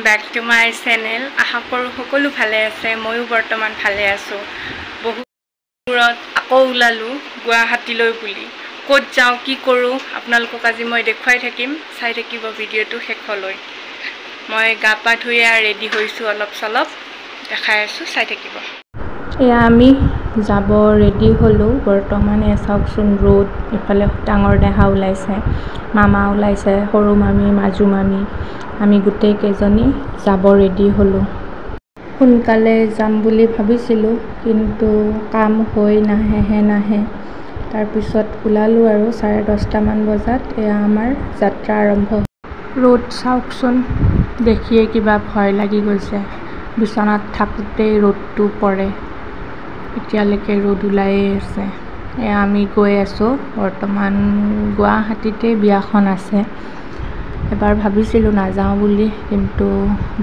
back to my channel. আশা কৰোঁ সকলো ভালে আছে। ময়ো বৰ্তমান ভালে আছোঁ। বহুত দূৰত আকৌ ওলালোঁ গুৱাহাটীলৈ বুলি। ক'ত যাওঁ কি কৰোঁ আপোনালোকক আজি মই দেখুৱাই থাকিম। চাই থাকিব ভিডিঅ'টো শেষলৈ। মই গা পা ধুই ৰেডি হৈছোঁ অলপ চলপ। দেখাই আছোঁ চাই থাকিব। এয়া আমি যাব ৰেডি হ'লোঁ বৰ্তমান। চাওকচোন ৰ'দ, এফালে ডাঙৰ দেহা ওলাইছে, মামা ওলাইছে, সৰু মামী, মাজু মামী, আমি গোটেই কেইজনী যাব ৰেডি হ'লোঁ। সোনকালে যাম বুলি ভাবিছিলোঁ কিন্তু কাম হৈ নাহে। তাৰপিছত ওলালোঁ আৰু 10:30মান বজাত। এয়া আমাৰ যাত্ৰা আৰম্ভ। ৰ'দ চাওকচোন, দেখিয়ে কিবা ভয় লাগি গৈছে। বিচনাত থাকোঁতেই ৰ'দটো পৰে। এতিয়ালৈকে ৰ'দ ওলায়ে আছে। এয়া আমি গৈ আছোঁ বৰ্তমান। গুৱাহাটীতে বিয়াখন আছে। এবাৰ ভাবিছিলোঁ নাযাওঁ বুলি, কিন্তু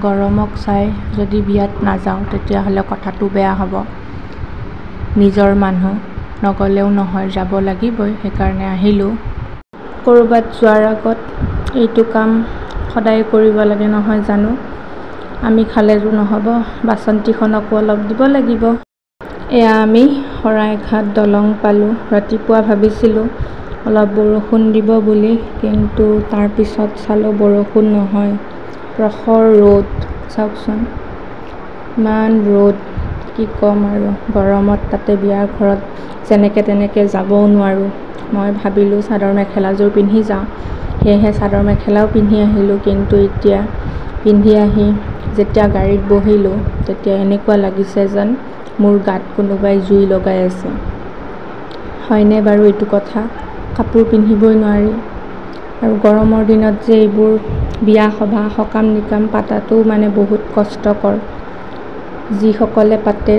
গৰমক চাই যদি বিয়াত নাযাওঁ তেতিয়াহ'লে কথাটো বেয়া হ'ব। নিজৰ মানুহ নগ'লেও নহয়, যাব লাগিবই, সেইকাৰণে আহিলোঁ। ক'ৰবাত যোৱাৰ আগত এইটো কাম সদায় কৰিব লাগে নহয় জানো। আমি খালেতো নহ'ব, বাচন্তিখনকো অলপ দিব লাগিব। এয়া আমি শৰাইঘাট দলং পালোঁ। ৰাতিপুৱা ভাবিছিলোঁ অলপ বৰষুণ দিব বুলি, কিন্তু তাৰপিছত চালোঁ বৰষুণ নহয়, প্ৰখৰ ৰ'দ। চাওকচোন ইমান ৰ'দ, কি ক'ম আৰু। গৰমত তাতে বিয়াৰ ঘৰত যেনেকৈ তেনেকৈ যাবও নোৱাৰোঁ। মই ভাবিলোঁ চাদৰ মেখেলাযোৰ পিন্ধি যাওঁ, সেয়েহে চাদৰ মেখেলাও পিন্ধি আহিলোঁ। কিন্তু এতিয়া পিন্ধি আহি যেতিয়া গাড়ীত বহিলোঁ তেতিয়া এনেকুৱা লাগিছে যেন মোৰ গাত কোনোবাই জুই লগাই আছে। হয়নে বাৰু এইটো কথা? কাপোৰ পিন্ধিবই নোৱাৰি। আৰু গৰমৰ দিনত যে এইবোৰ বিয়া সভা সকাম নিকাম পাতাটো মানে বহুত কষ্টকৰ। যিসকলে পাতে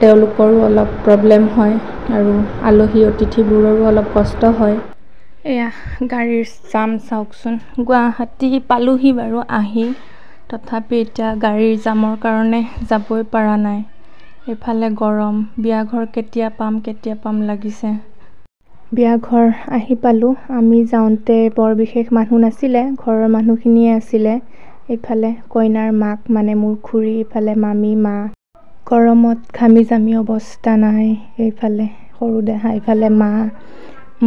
তেওঁলোকৰো অলপ প্ৰব্লেম হয় আৰু আলহী অতিথিবোৰৰো অলপ কষ্ট হয়। এয়া গাড়ীৰ জাম চাওকচোন। গুৱাহাটী পালোহি বাৰু আহি, তথাপি এতিয়া গাড়ীৰ জামৰ কাৰণে যাবই পৰা নাই। এইফালে গৰম, বিয়াঘৰ কেতিয়া পাম লাগিছে। বিয়াঘৰ আহি পালোঁ। আমি যাওঁতে বৰ বিশেষ মানুহ নাছিলে, ঘৰৰ মানুহখিনিয়ে আছিলে। এইফালে কইনাৰ মাক মানে মোৰ খুৰী, ইফালে মামী, মা। গৰমত ঘামি জামি অৱস্থা নাই। এইফালে সৰু দেহা, ইফালে মা,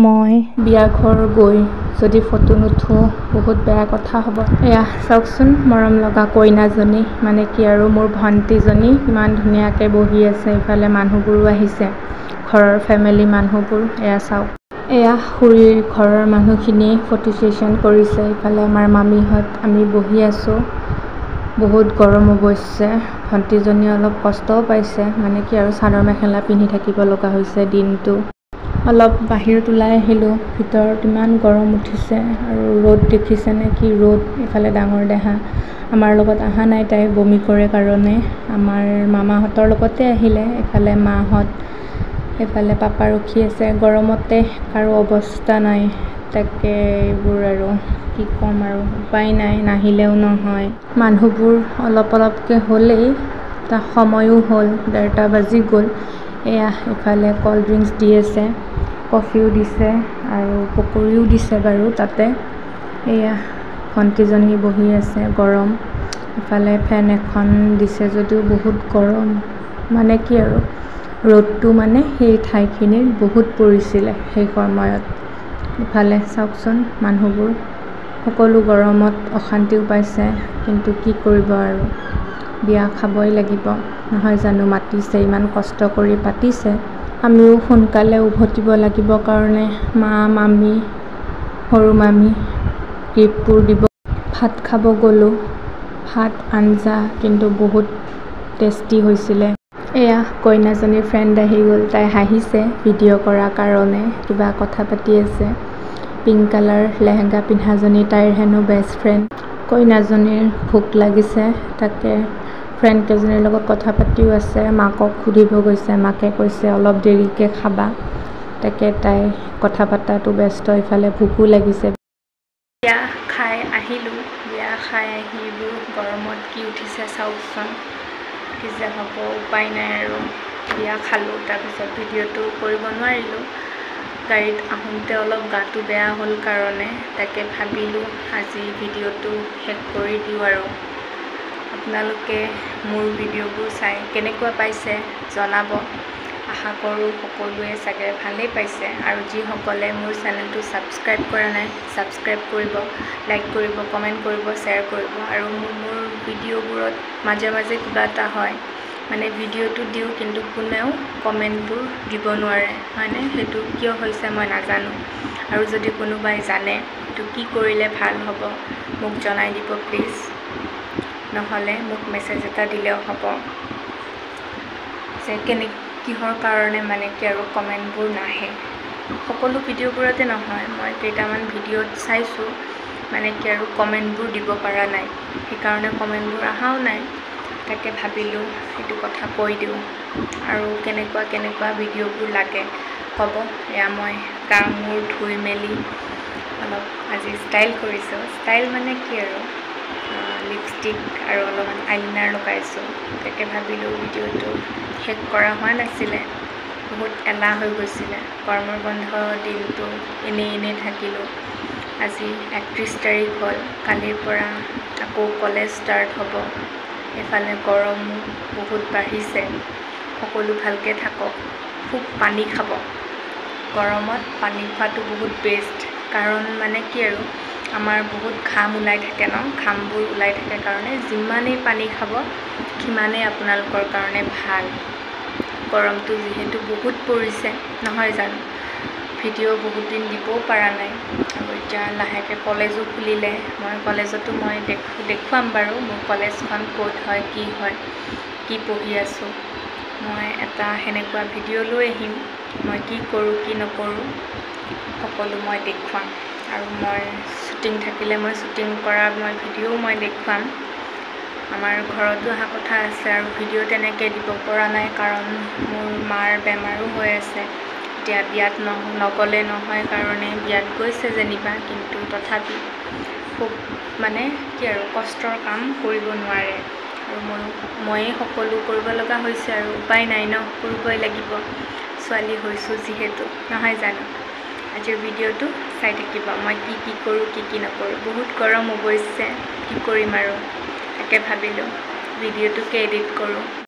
মই। বিয়াঘৰ গৈ যদি ফটো নুঠোঁ বহুত বেয়া কথা হ'ব। এয়া চাওকচোন মৰম লগা কইনাজনী, মানে কি আৰু মোৰ ভণ্টিজনী ইমান ধুনীয়াকৈ বহি আছে। ইফালে মানুহবোৰো আহিছে, ঘৰৰ ফেমিলি মানুহবোৰ। এয়া চাওক, এয়া খুৰীৰ ঘৰৰ মানুহখিনিয়ে ফটো ছেশ্যন কৰিছে। ইফালে আমাৰ মামীহঁত, আমি বহি আছোঁ। বহুত গৰম অৱশ্যে। ভণ্টিজনীয়ে অলপ কষ্টও পাইছে, মানে কি আৰু চাদৰ মেখেলা পিন্ধি থাকিব লগা হৈছে দিনটো। অলপ বাহিৰত ওলাই আহিলোঁ, ভিতৰত ইমান গৰম উঠিছে। আৰু ৰ'দ দেখিছেনে কি ৰ'দ। ইফালে ডাঙৰ দেহা আমাৰ লগত অহা নাই, তাই বমি কৰে কাৰণে আমাৰ মামাহঁতৰ লগতে আহিলে। এফালে মাহঁত, এইফালে পাপা ৰখি আছে। গৰমতে কাৰো অৱস্থা নাই। তাকে এইবোৰ আৰু কি ক'ম আৰু, উপায় নাই, নাহিলেও নহয়। মানুহবোৰ অলপকৈ হ'লেই, তাৰ সময়ো হ'ল, 1:30 বাজি গ'ল। এয়া ইফালে ক'ল্ড ড্ৰিংকছ দি আছে, কফিও দিছে আৰু পকৰিও দিছে বাৰু তাতে। এয়া ভণ্টিজনী বহি আছে, গৰম। ইফালে ফেন এখন দিছে যদিও বহুত গৰম, মানে কি আৰু ৰ'দটো মানে সেই ঠাইখিনিত বহুত পৰিছিলে সেই সময়ত। ইফালে চাওকচোন মানুহবোৰ সকলো গৰমত অশান্তিও পাইছে, কিন্তু কি কৰিব আৰু, বিয়া খাবই লাগিব নহয় জানো। মাতিছে, ইমান কষ্ট কৰি পাতিছে। আমিও সোনকালে উভতিব লাগিব কাৰণে মা, মামী, সৰু মামী গিফ্টবোৰ দিব। ভাত খাব গ'লোঁ, ভাত আঞ্জা কিন্তু বহুত টেষ্টি হৈছিলে। এয়া কইনাজনীৰ ফ্ৰেণ্ড আহি গ'ল, তাই হাঁহিছে ভিডিঅ' কৰাৰ কাৰণে, কিবা কথা পাতি আছে। পিংক কালাৰ লেহেংগা পিন্ধাজনী তাইৰ হেনো বেষ্ট ফ্ৰেণ্ড। কইনাজনীৰ ভোক লাগিছে, তাকে ফ্ৰেণ্ড কেইজনীৰ লগত কথা পাতিও আছে। মাকক সুধিব গৈছে, মাকে কৈছে অলপ দেৰিকৈ খাবা। তাকে তাই কথা পতাটো ব্যস্ত, ইফালে ভোকো লাগিছে। বিয়া খাই আহিলোঁ। বিয়া খাই আহিলোঁ, গৰমত কি উঠিছে চাওকচোন, কি যে হ'ব, উপায় নাই আৰু। বিয়া খালোঁ, তাৰপিছত ভিডিঅ'টো কৰিব নোৱাৰিলোঁ। গাড়ীত আহোঁতে অলপ গাটো বেয়া হ'ল কাৰণে তাকে ভাবিলোঁ আজি ভিডিঅ'টো শেষ কৰি দিওঁ আৰু। আপোনালোকে মোৰ ভিডিঅ'বোৰ চাই কেনেকুৱা পাইছে জনাব। আশা কৰোঁ সকলোৱে চাগে ভালেই পাইছে, আৰু যিসকলে মোৰ চেনেলটো ছাবস্ক্ৰাইব কৰা নাই ছাবস্ক্ৰাইব কৰিব, লাইক কৰিব, কমেণ্ট কৰিব, শ্বেয়াৰ কৰিব। আৰু মোৰ ভিডিঅ'বোৰত মাজে মাজে কিবা এটা হয়, মানে ভিডিঅ'টো দিওঁ কিন্তু কোনেও কমেণ্টবোৰ দিব নোৱাৰে, হয়নে? সেইটো কিয় হৈছে মই নাজানো। আৰু যদি কোনোবাই জানে সেইটো কি কৰিলে ভাল হ'ব মোক জনাই দিব প্লিজ, নহ'লে মোক মেছেজ এটা দিলেও হ'ব যে কিহৰ কাৰণে মানে কি আৰু কমেণ্টবোৰ নাহে। সকলো ভিডিঅ'বোৰতে নহয়, মই কেইটামান ভিডিঅ'ত চাইছোঁ মানে কি আৰু কমেণ্টবোৰ দিব পৰা নাই, সেইকাৰণে কমেণ্টবোৰ অহাও নাই। তাকে ভাবিলোঁ সেইটো কথা কৈ দিওঁ, আৰু কেনেকুৱা ভিডিঅ'বোৰ লাগে ক'ব। এয়া মই গা মূৰ ধুই মেলি অলপ আজি ষ্টাইল কৰিছোঁ। ষ্টাইল মানে কি আৰু লিপষ্টিক আৰু অলপমান আইলাইনাৰ লগাইছোঁ। তাকে ভাবিলোঁ ভিডিঅ'টো শেষ কৰা হোৱা নাছিলে, বহুত এলাহ হৈ গৈছিলে। গৰমৰ বন্ধ দিনটো এনেই থাকিলোঁ। আজি 31 তাৰিখ হ'ল, কালিৰ পৰা আকৌ কলেজ ষ্টাৰ্ট হ'ব। এইফালে গৰমো বহুত বাঢ়িছে। সকলো ভালকৈ থাকক, খুব পানী খাব। গৰমত পানী খোৱাটো বহুত বেষ্ট, কাৰণ মানে কি আৰু আমাৰ বহুত ঘাম ওলাই থাকে ন, ঘামবোৰ ওলাই থাকে কাৰণে যিমানেই পানী খাব সিমানেই আপোনালোকৰ কাৰণে ভাল। গৰমটো যিহেতু বহুত পৰিছে নহয় জানো, ভিডিঅ' বহুত দিন দিবও পৰা নাই, আৰু এতিয়া লাহেকৈ কলেজো খুলিলে। মই কলেজতো দেখুৱাম বাৰু মোৰ কলেজখন ক'ত হয়, কি পঢ়ি আছোঁ। মই এটা সেনেকুৱা ভিডিঅ' লৈ আহিম, মই কি কৰোঁ কি নকৰোঁ সকলো মই দেখুৱাম। আৰু মই শ্বুটিং থাকিলে মই শ্বুটিং কৰা ভিডিঅ'ও মই দেখুৱাম। আমাৰ ঘৰতো অহা কথা আছে, আৰু ভিডিঅ' তেনেকৈ দিব পৰা নাই কাৰণ মোৰ মাৰ বেমাৰো হৈ আছে। এতিয়া বিয়াত নগ'লে নহয় কাৰণে বিয়াত গৈছে যেনিবা, কিন্তু তথাপি খুব মানে কি আৰু কষ্টৰ কাম কৰিব নোৱাৰে, আৰু ময়ে সকলো কৰিব লগা হৈছে, আৰু উপায় নাই ন, কৰিবই লাগিব। ছোৱালী হৈছোঁ যিহেতু, নহয় জানো। আজিৰ ভিডিঅ'টো চাই থাকিব, মই কি কৰোঁ কি নকৰোঁ। বহুত গৰম অৱশ্যে, কি কৰিম আৰু তাকে ভাবিলোঁ ভিডিঅ'টোকে এডিট কৰোঁ।